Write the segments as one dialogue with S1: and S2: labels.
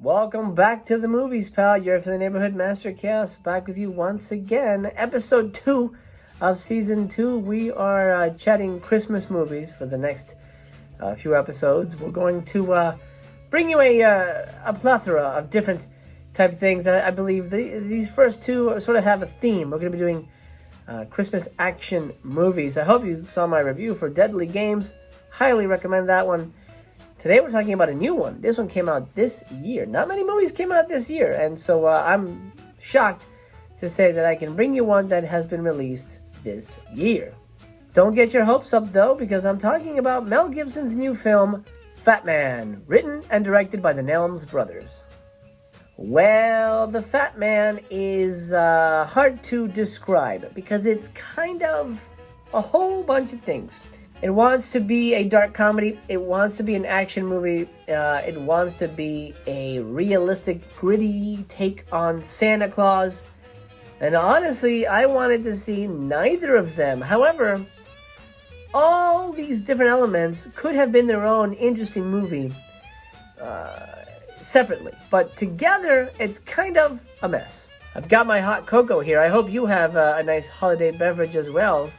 S1: Welcome back to the movies, pal. You're for the Neighborhood Master Chaos. Back with you once again. Episode 2 of Season 2. We are chatting Christmas movies for the next few episodes. We're going to bring you a plethora of different type of things. I believe these first two sort of have a theme. We're going to be doing Christmas action movies. I hope you saw my review for Deadly Games. Highly recommend that one. Today we're talking about a new one. This one came out this year. Not many movies came out this year, and so I'm shocked to say that I can bring you one that has been released this year. Don't get your hopes up, though, because I'm talking about Mel Gibson's new film, Fatman, written and directed by the Nelms brothers. Well, the Fatman is hard to describe because it's kind of a whole bunch of things. It wants to be a dark comedy. It wants to be an action movie. It wants to be a realistic, gritty take on Santa Claus. And honestly, I wanted to see neither of them. However, all these different elements could have been their own interesting movie separately. But together, it's kind of a mess. I've got my hot cocoa here. I hope you have a nice holiday beverage as well.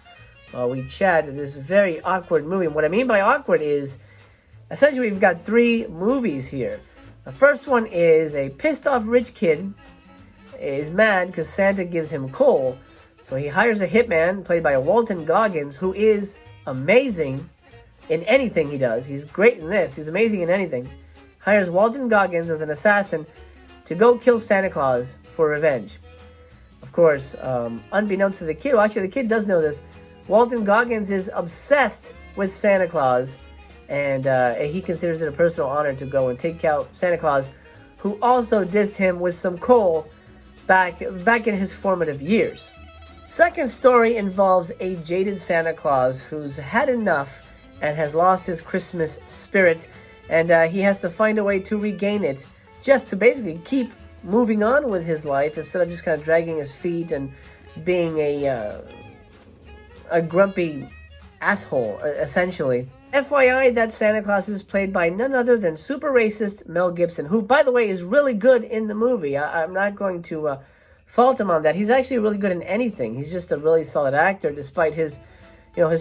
S1: We chat this very awkward movie. And what I mean by awkward is, essentially we've got three movies here. The first one is a pissed off rich kid is mad because Santa gives him coal. So he hires a hitman played by Walton Goggins, who is amazing in anything he does. He's great in this. He's amazing in anything. Hires Walton Goggins as an assassin to go kill Santa Claus for revenge. Of course, unbeknownst to the kid, well, actually the kid does know this, Walton Goggins is obsessed with Santa Claus, and he considers it a personal honor to go and take out Santa Claus, who also dissed him with some coal back in his formative years. Second story involves a jaded Santa Claus who's had enough and has lost his Christmas spirit, and he has to find a way to regain it, just to basically keep moving on with his life instead of just kind of dragging his feet and being a grumpy asshole, essentially. FYI, that Santa Claus is played by none other than super racist Mel Gibson, who, by the way, is really good in the movie. I'm not going to fault him on that. He's actually really good in anything. He's just a really solid actor, despite his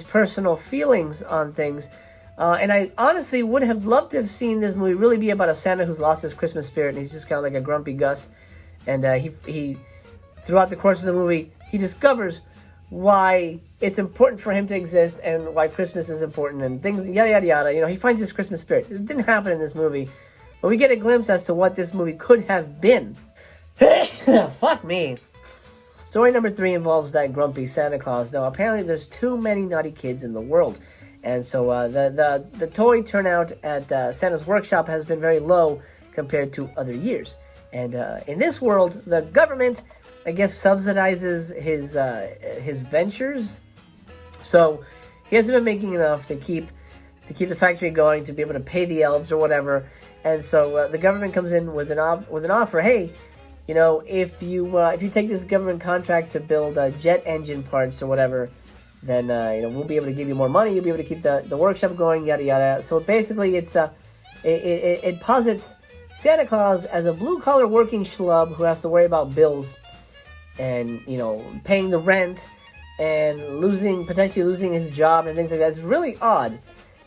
S1: personal feelings on things. And I honestly would have loved to have seen this movie really be about a Santa who's lost his Christmas spirit, and he's just kind of like a grumpy Gus. And he throughout the course of the movie, he discovers why it's important for him to exist and why Christmas is important and things, yada, yada, yada. He finds his Christmas spirit. It didn't happen in this movie, but we get a glimpse as to what this movie could have been. Fuck me. Story number 3 involves that grumpy Santa Claus. Now, apparently there's too many naughty kids in the world. And so the toy turnout at Santa's workshop has been very low compared to other years. And in this world, the government, I guess, subsidizes his ventures. So he hasn't been making enough to keep the factory going, to be able to pay the elves or whatever. And so the government comes in with an offer. Hey, if you take this government contract to build jet engine parts or whatever, then we'll be able to give you more money. You'll be able to keep the workshop going, yada yada. So basically, it posits Santa Claus as a blue-collar working schlub who has to worry about bills and paying the rent and potentially losing his job and things like that. It's really odd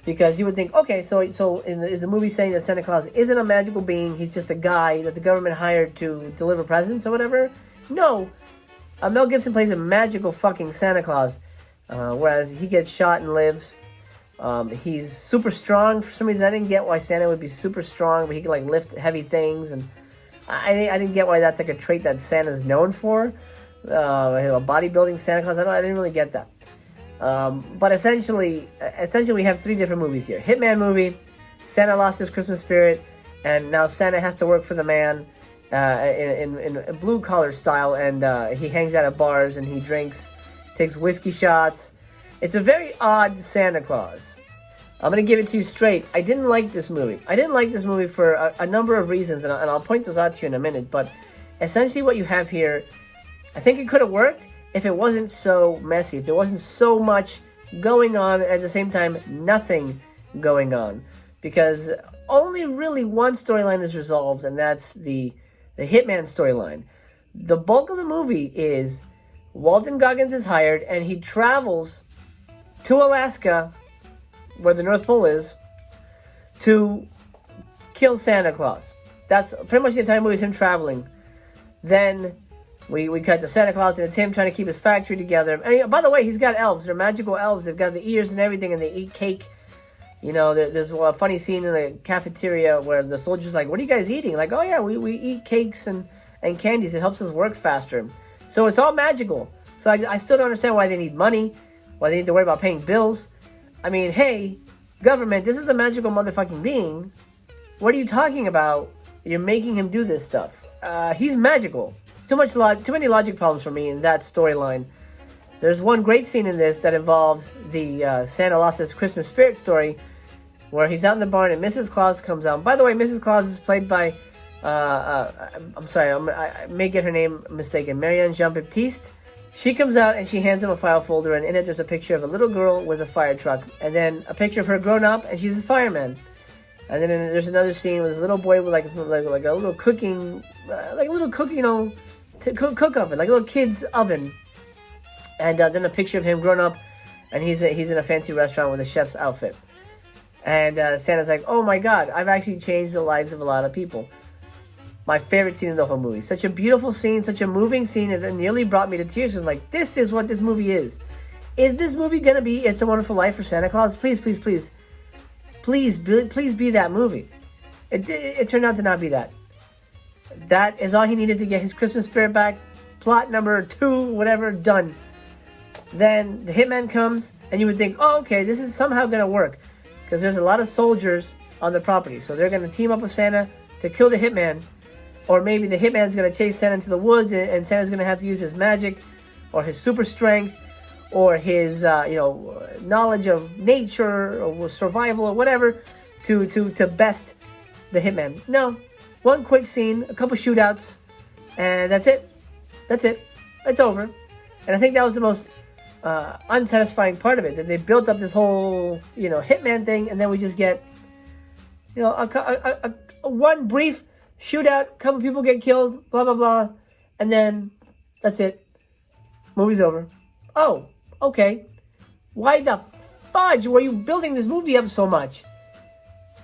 S1: because you would think, okay, so is the movie saying that Santa Claus isn't a magical being? He's just a guy that the government hired to deliver presents or whatever? No, Mel Gibson plays a magical fucking Santa Claus, whereas he gets shot and lives. He's super strong. For some reason, I didn't get why Santa would be super strong, but he can lift heavy things, and I didn't get why that's a trait that Santa's known for. A bodybuilding Santa Claus. I didn't really get that. But essentially we have 3 different movies here. Hitman movie, Santa lost his Christmas spirit, and now Santa has to work for the man in a blue-collar style, and he hangs out at bars, and he drinks, takes whiskey shots. It's a very odd Santa Claus. I'm going to give it to you straight. I didn't like this movie. I didn't like this movie for a number of reasons, and I'll point those out to you in a minute. But essentially what you have here, I think it could have worked if it wasn't so messy, if there wasn't so much going on, at the same time, nothing going on. Because only really one storyline is resolved, and that's the Hitman storyline. The bulk of the movie is Walton Goggins is hired, and he travels to Alaska, where the North Pole is, to kill Santa Claus. That's pretty much the entire movie is him traveling. Then we cut to Santa Claus, and it's him trying to keep his factory together. And by the way, he's got elves. They're magical elves. They've got the ears and everything, and they eat cake. You know, there's a funny scene in the cafeteria where the soldier's like, what are you guys eating? Like, oh yeah, we eat cakes and candies. It helps us work faster. So it's all magical. So I still don't understand why they need money, why they need to worry about paying bills. I mean, hey, government, this is a magical motherfucking being. What are you talking about? You're making him do this stuff. He's magical. Too many logic problems for me in that storyline. There's one great scene in this that involves the Santa lost his Christmas spirit story, where he's out in the barn and Mrs. Claus comes out. By the way, Mrs. Claus is played by, I'm sorry, I may get her name mistaken, Marianne Jean-Baptiste. She comes out and she hands him a file folder, and in it there's a picture of a little girl with a fire truck, and then a picture of her grown up, and she's a fireman. And then there's another scene with this little boy with like a little cooking, you know, cook oven, like a little kid's oven. And then a picture of him grown up, and he's in a fancy restaurant with a chef's outfit. And Santa's like, oh my God, I've actually changed the lives of a lot of people. My favorite scene in the whole movie. Such a beautiful scene, such a moving scene, and it nearly brought me to tears. I'm like, this is what this movie is. Is this movie going to be It's a Wonderful Life for Santa Claus? Please, please, please. Please be that movie. It turned out to not be that. That is all he needed to get his Christmas spirit back. Plot number 2, whatever, done. Then the hitman comes, and you would think, oh, okay, this is somehow going to work, because there's a lot of soldiers on the property, so they're going to team up with Santa to kill the hitman, or maybe the hitman's going to chase Santa into the woods, and Santa's going to have to use his magic, or his super strength, or his knowledge of nature, or survival, or whatever, to best the hitman. No, one quick scene, a couple shootouts, and that's it. It's over. And I think that was the most unsatisfying part of it, that they built up this whole, hitman thing, and then we just get, a one brief shootout, couple people get killed, blah, blah, blah, and then that's it. Movie's over. Oh, okay. Why the fudge were you building this movie up so much?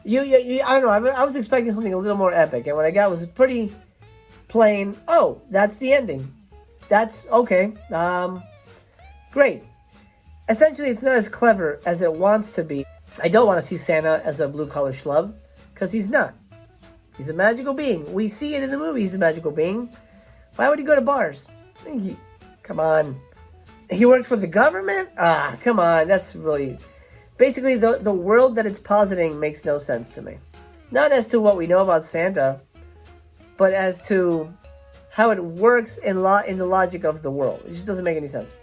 S1: I don't know, I was expecting something a little more epic, and what I got was pretty plain. Oh, that's the ending. That's okay. Great. Essentially, it's not as clever as it wants to be. I don't want to see Santa as a blue-collar schlub, because he's not. He's a magical being. We see it in the movie, he's a magical being. Why would he go to bars? Come on. He worked for the government? Come on. That's really... Basically, the world that it's positing makes no sense to me. Not as to what we know about Santa, but as to how it works in the logic of the world. It just doesn't make any sense.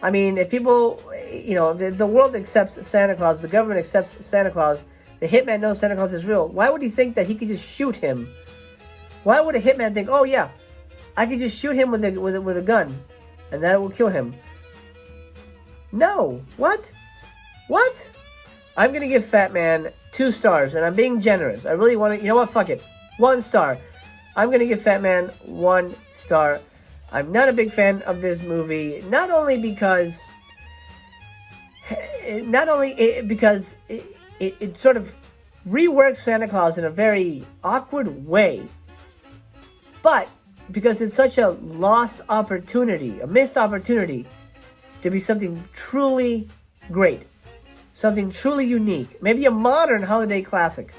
S1: I mean, if people, if the world accepts Santa Claus, the government accepts Santa Claus, the hitman knows Santa Claus is real, why would he think that he could just shoot him? Why would a hitman think, oh yeah, I could just shoot him with a gun, and that will kill him? No. What? I'm going to give Fatman 2 stars, and I'm being generous. I really want to, you know what, fuck it. 1 star. I'm going to give Fatman 1 star. I'm not a big fan of this movie, not only because it sort of reworks Santa Claus in a very awkward way, but because it's such a lost opportunity, a missed opportunity to be something truly great, something truly unique, maybe a modern holiday classic.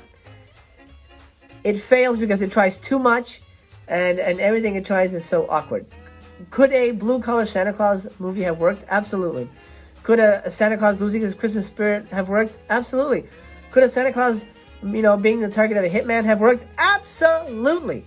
S1: It fails because it tries too much, and everything it tries is so awkward. Could a blue-collar Santa Claus movie have worked? Absolutely. Could a Santa Claus losing his Christmas spirit have worked? Absolutely. Could a Santa Claus, being the target of a hitman have worked? Absolutely.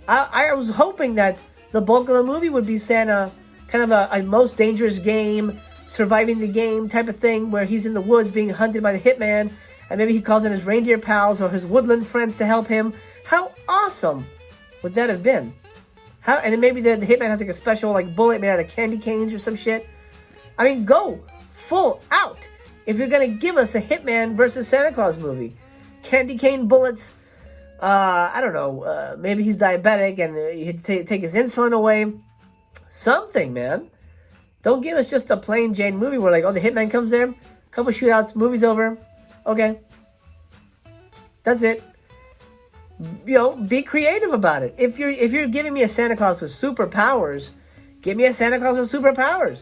S1: I was hoping that the bulk of the movie would be Santa, kind of a most dangerous game, surviving the game type of thing, where he's in the woods being hunted by the hitman, and maybe he calls in his reindeer pals or his woodland friends to help him. How awesome would that have been? And then maybe the hitman has like a special bullet made out of candy canes or some shit. I mean, go full out if you're gonna give us a Hitman versus Santa Claus movie. candy cane bullets. I don't know. Maybe he's diabetic and he'd take his insulin away. Something, man. Don't give us just a plain Jane movie where like, oh, the hitman comes there, couple shootouts, movie's over. Okay. That's it. You know, be creative about it. If you're giving me a Santa Claus with superpowers, give me a Santa Claus with superpowers.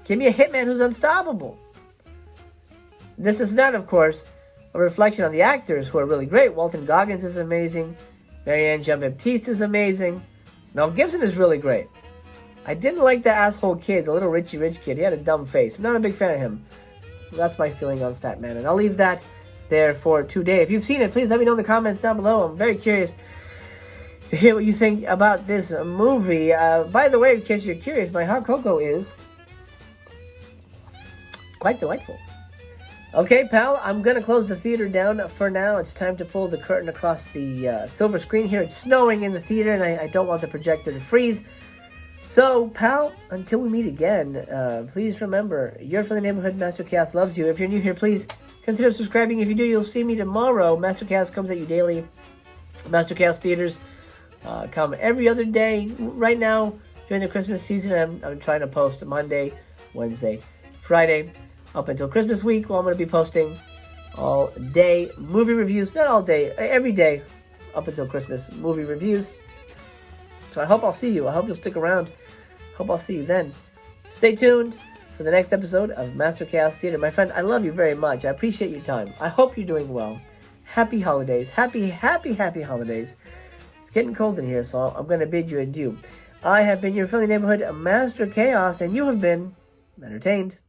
S1: Give me a hitman who's unstoppable. This is not, of course, a reflection on the actors who are really great. Walton Goggins is amazing. Marianne Jean-Baptiste is amazing. Mel Gibson is really great. I didn't like the asshole kid, the little Richie Rich kid. He had a dumb face. I'm not a big fan of him. That's my feeling on Fatman. And I'll leave that there for today. If you've seen it, please let me know in the comments down below. I'm very curious to hear what you think about this movie. By the way, in case you're curious, my hot cocoa is quite delightful. Okay, pal, I'm going to close the theater down for now. It's time to pull the curtain across the silver screen here. It's snowing in the theater, and I don't want the projector to freeze. So, pal, until we meet again, please remember, you're from the neighborhood. Master Chaos loves you. If you're new here, please consider subscribing. If you do, you'll see me tomorrow. Master Chaos comes at you daily. Master Chaos Theaters come every other day. Right now, during the Christmas season, I'm trying to post Monday, Wednesday, Friday, up until Christmas week. Well, I'm going to be posting all day movie reviews. Not all day, every day up until Christmas movie reviews. So I hope I'll see you. I hope you'll stick around. Hope I'll see you then. Stay tuned for the next episode of Master Chaos Theater. My friend, I love you very much. I appreciate your time. I hope you're doing well. Happy holidays. Happy holidays. It's getting cold in here, so I'm going to bid you adieu. I have been your friendly neighborhood Master Chaos, and you have been entertained.